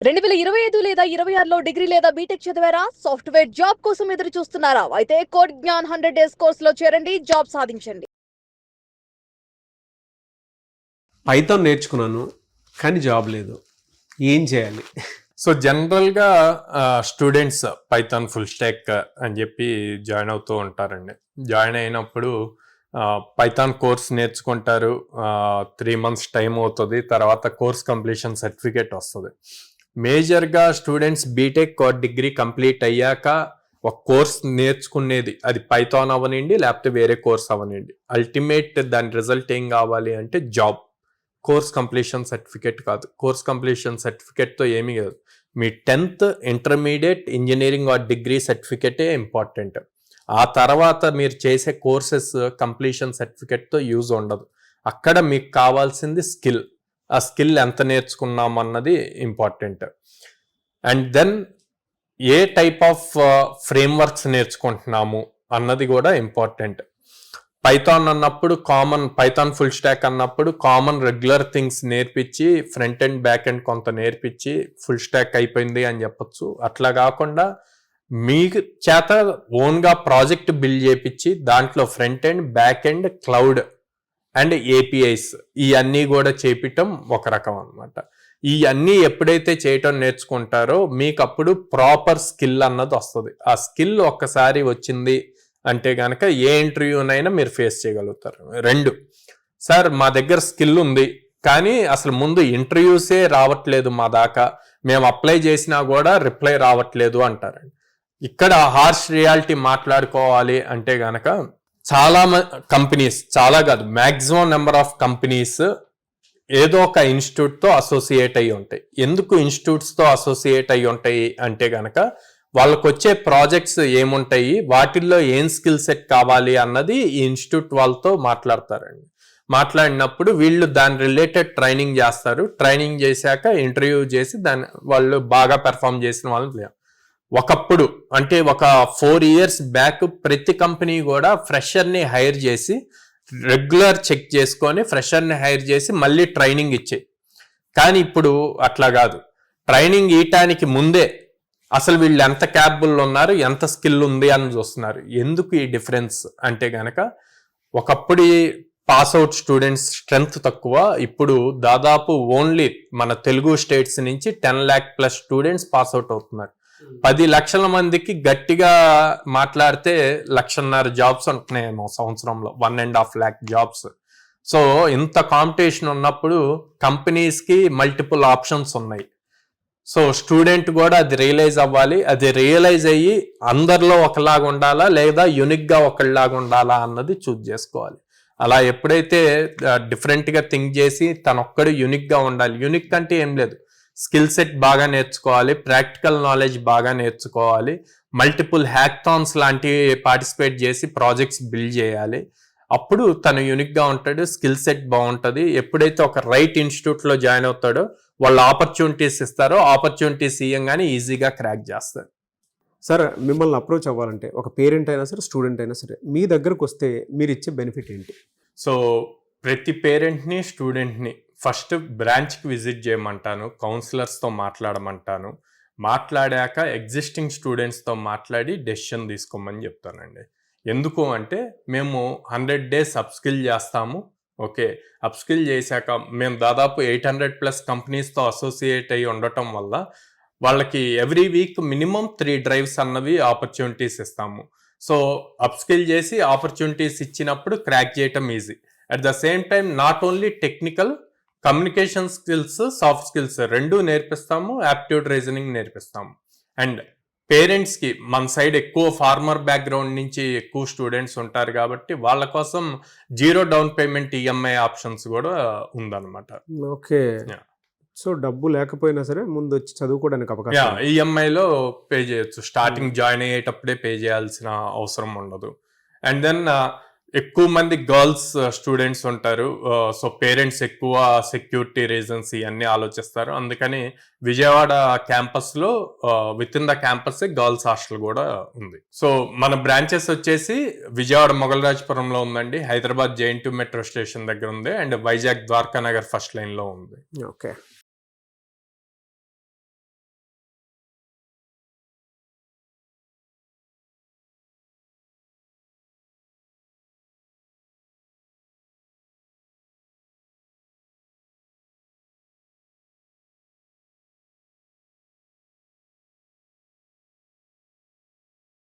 2025 లేదా 26లో డిగ్రీ లేదా బీటెక్ చదివారా? సాఫ్ట్‌వేర్ జాబ్ కోసం ఎదురు చూస్తున్నారా? అయితే కోడ్ జ్ఞాన్ 100 డేస్ కోర్సులో చేరండి, జాబ్ సాధించండి. పైథాన్ నేర్చుకున్నాను కానీ జాబ్ లేదు. ఏం చేయాలి? సో జనరల్గా స్టూడెంట్స్ పైథాన్ ఫుల్ స్టాక్ అని చెప్పి జాయిన్ అవుతూ ఉంటారండి. జాయిన్ అయినప్పుడు పైథాన్ కోర్స్ నేర్చుకుంటారు. 3 months టైం అవుతుంది. తర్వాత కోర్స్ కంప్లీషన్ సర్టిఫికేట్ వస్తుంది. మేజర్గా స్టూడెంట్స్ బీటెక్ డిగ్రీ కంప్లీట్ అయ్యాక ఒక కోర్స్ నేర్చుకునేది అది పైథాన్ అవనండి, లేకపోతే వేరే కోర్స్ అవనండి. అల్టిమేట్ దాని రిజల్ట్ ఏం కావాలి అంటే జాబ్. కోర్స్ కంప్లీషన్ సర్టిఫికేట్ కాదు. కోర్స్ కంప్లీషన్ సర్టిఫికేట్తో ఏమీ కాదు. మీ 10th ఇంటర్మీడియట్ ఇంజనీరింగ్ డిగ్రీ సర్టిఫికేటే ఇంపార్టెంట్. ఆ తర్వాత మీరు చేసే కోర్సెస్ కంప్లీషన్ సర్టిఫికేట్తో యూజ్ ఉండదు. అక్కడ మీకు కావాల్సింది స్కిల్. ఆ స్కిల్ ఎంత నేర్చుకున్నాం అన్నది ఇంపార్టెంట్. అండ్ దెన్ ఏ టైప్ ఆఫ్ ఫ్రేమ్వర్క్స్ నేర్చుకుంటున్నాము అన్నది కూడా ఇంపార్టెంట్. పైథాన్ అన్నప్పుడు పైథాన్ ఫుల్ స్టాక్ అన్నప్పుడు కామన్ రెగ్యులర్ థింగ్స్ నేర్పించి ఫ్రంట్ అండ్ బ్యాక్ అండ్ కొంత నేర్పించి ఫుల్ స్టాక్ అయిపోయింది అని చెప్పొచ్చు. అట్లా కాకుండా మీకు చేత ఓన్గా ప్రాజెక్ట్ బిల్డ్ చేపించి దాంట్లో front and back and cloud and APIs ఇవన్నీ కూడా చేపించటం ఒక రకం అనమాట. ఇవన్నీ ఎప్పుడైతే చేయటం నేర్చుకుంటారో మీకు అప్పుడు ప్రాపర్ స్కిల్ అన్నది వస్తుంది. ఆ స్కిల్ ఒక్కసారి వచ్చింది అంటే కనుక ఏ ఇంటర్వ్యూనైనా మీరు ఫేస్ చేయగలుగుతారు. 2, సార్ మా దగ్గర స్కిల్ ఉంది కానీ అసలు ముందు ఇంటర్వ్యూసే రావట్లేదు మా దాకా, మేము అప్లై చేసినా కూడా రిప్లై రావట్లేదు అంటారండి. ఇక్కడ హార్ష్ రియాలిటీ మాట్లాడుకోవాలి అంటే గనక చాలా కంపెనీస్, చాలా కాదు మ్యాక్సిమం నెంబర్ ఆఫ్ కంపెనీస్ ఏదో ఒక ఇన్స్టిట్యూట్తో అసోసియేట్ అయ్యి ఉంటాయి. ఎందుకు ఇన్స్టిట్యూట్స్తో అసోసియేట్ అయ్యి ఉంటాయి అంటే గనక వాళ్ళకు వచ్చే ప్రాజెక్ట్స్ ఏముంటాయి, వాటిల్లో ఏం స్కిల్ సెట్ కావాలి అన్నది ఈ ఇన్స్టిట్యూట్ వాళ్ళతో మాట్లాడతారండి. మాట్లాడినప్పుడు వీళ్ళు దాని రిలేటెడ్ ట్రైనింగ్ చేస్తారు. ట్రైనింగ్ చేశాక ఇంటర్వ్యూ చేసి వాళ్ళు బాగా పెర్ఫామ్ చేసిన వాళ్ళని ఒకప్పుడు అంటే ఒక 4 years బ్యాక్ ప్రతి కంపెనీ కూడా ఫ్రెషర్ని హైర్ చేసి రెగ్యులర్ చెక్ చేసుకొని ఫ్రెషర్ని హైర్ చేసి మళ్ళీ ట్రైనింగ్ ఇచ్చాయి. కానీ ఇప్పుడు అట్లా కాదు. ట్రైనింగ్ ఇవ్వటానికి ముందే అసలు వీళ్ళు ఎంత క్యాపబుల్ ఉన్నారు, ఎంత స్కిల్ ఉంది అని చూస్తున్నారు. ఎందుకు ఈ డిఫరెన్స్ అంటే గనక ఒకప్పుడు పాస్అవుట్ స్టూడెంట్స్ స్ట్రెంగ్త్ తక్కువ, ఇప్పుడు దాదాపు ఓన్లీ మన తెలుగు స్టేట్స్ నుంచి 10 lakh+ స్టూడెంట్స్ పాస్అవుట్ అవుతున్నారు. 10 లక్షల మందికి గట్టిగా మాట్లాడితే 1.5 జాబ్స్ ఉంటున్నాయేమో సంవత్సరంలో, 1.5 lakh జాబ్స్. సో ఇంత కాంపిటీషన్ ఉన్నప్పుడు కంపెనీస్కి మల్టిపుల్ ఆప్షన్స్ ఉన్నాయి. సో స్టూడెంట్ కూడా అది రియలైజ్ అవ్వాలి. అది రియలైజ్ అయ్యి అందరిలో ఒకలాగా ఉండాలా లేదా యూనిక్గా ఒకలాగా ఉండాలా అన్నది చూజ్ చేసుకోవాలి. అలా ఎప్పుడైతే డిఫరెంట్గా థింక్ చేసి తనొక్కడు యూనిక్గా ఉండాలి. యూనిక్ అంటే ఏం లేదు, స్కిల్ సెట్ బాగా నేర్చుకోవాలి, ప్రాక్టికల్ నాలెడ్జ్ బాగా నేర్చుకోవాలి, మల్టిపుల్ హ్యాక్థాన్స్ లాంటివి పార్టిసిపేట్ చేసి ప్రాజెక్ట్స్ బిల్డ్ చేయాలి. అప్పుడు తను యూనిక్గా ఉంటాడు, స్కిల్ సెట్ బాగుంటుంది. ఎప్పుడైతే ఒక రైట్ ఇన్స్టిట్యూట్లో జాయిన్ అవుతాడో వాళ్ళు ఆపర్చునిటీస్ ఇస్తారో ఆపర్చునిటీస్ ఇవ్వగానే ఈజీగా క్రాక్ చేస్తారు. సార్ మిమ్మల్ని అప్రోచ్ అవ్వాలంటే ఒక పేరెంట్ అయినా సరే స్టూడెంట్ అయినా సరే మీ దగ్గరకు వస్తే మీరు ఇచ్చే బెనిఫిట్ ఏంటి? సో ప్రతి పేరెంట్ని స్టూడెంట్ని ఫస్ట్ బ్రాంచ్కి విజిట్ చేయమంటాను, కౌన్సిలర్స్తో మాట్లాడమంటాను. మాట్లాడాక ఎగ్జిస్టింగ్ స్టూడెంట్స్తో మాట్లాడి డెసిషన్ తీసుకోమని చెప్తానండి. ఎందుకు అంటే మేము 100 days అప్స్కిల్ చేస్తాము. ఓకే, అప్స్కిల్ చేశాక మేము దాదాపు 800+ కంపెనీస్తో అసోసియేట్ అయ్యి ఉండటం వల్ల వాళ్ళకి ఎవ్రీ వీక్ మినిమం 3 drives అన్నవి ఆపర్చునిటీస్ ఇస్తాము. సో అప్స్కిల్ చేసి ఆపర్చునిటీస్ ఇచ్చినప్పుడు క్రాక్ చేయటం easy. At the same time not only technical, communication skills, soft skills 2 నేర్పిస్తాము, యాప్టిట్యూడ్ రీజనింగ్ నేర్పిస్తాము. అండ్ పేరెంట్స్కి మన సైడ్ ఎక్కువ ఫార్మర్ బ్యాక్గ్రౌండ్ నుంచి ఎక్కువ స్టూడెంట్స్ ఉంటారు కాబట్టి వాళ్ళ కోసం 0 down payment EMI ఆప్షన్స్ కూడా ఉందన్నమాట. ఓకే, సో డబ్బు లేకపోయినా సరే ముందు వచ్చి చదువుకోవడానికి అవకాశం, ఈఎంఐలో పే చేయొచ్చు. స్టార్టింగ్ జాయిన్ అయ్యేటప్పుడే పే చేయాల్సిన అవసరం ఉండదు. అండ్ దెన్ ఎక్కువ మంది గర్ల్స్ స్టూడెంట్స్ ఉంటారు. సో పేరెంట్స్ ఎక్కువ సెక్యూరిటీ రీజన్స్ ఇవన్నీ ఆలోచిస్తారు. అందుకని విజయవాడ క్యాంపస్లో with in the campus girls hostel కూడా ఉంది. సో మన బ్రాంచెస్ వచ్చేసి విజయవాడ మొగల్రాజపురంలో ఉందండి, హైదరాబాద్ JNT మెట్రో స్టేషన్ దగ్గర ఉంది, అండ్ వైజాగ్ ద్వారకా నగర్ ఫస్ట్ లైన్లో ఉంది. ఓకే.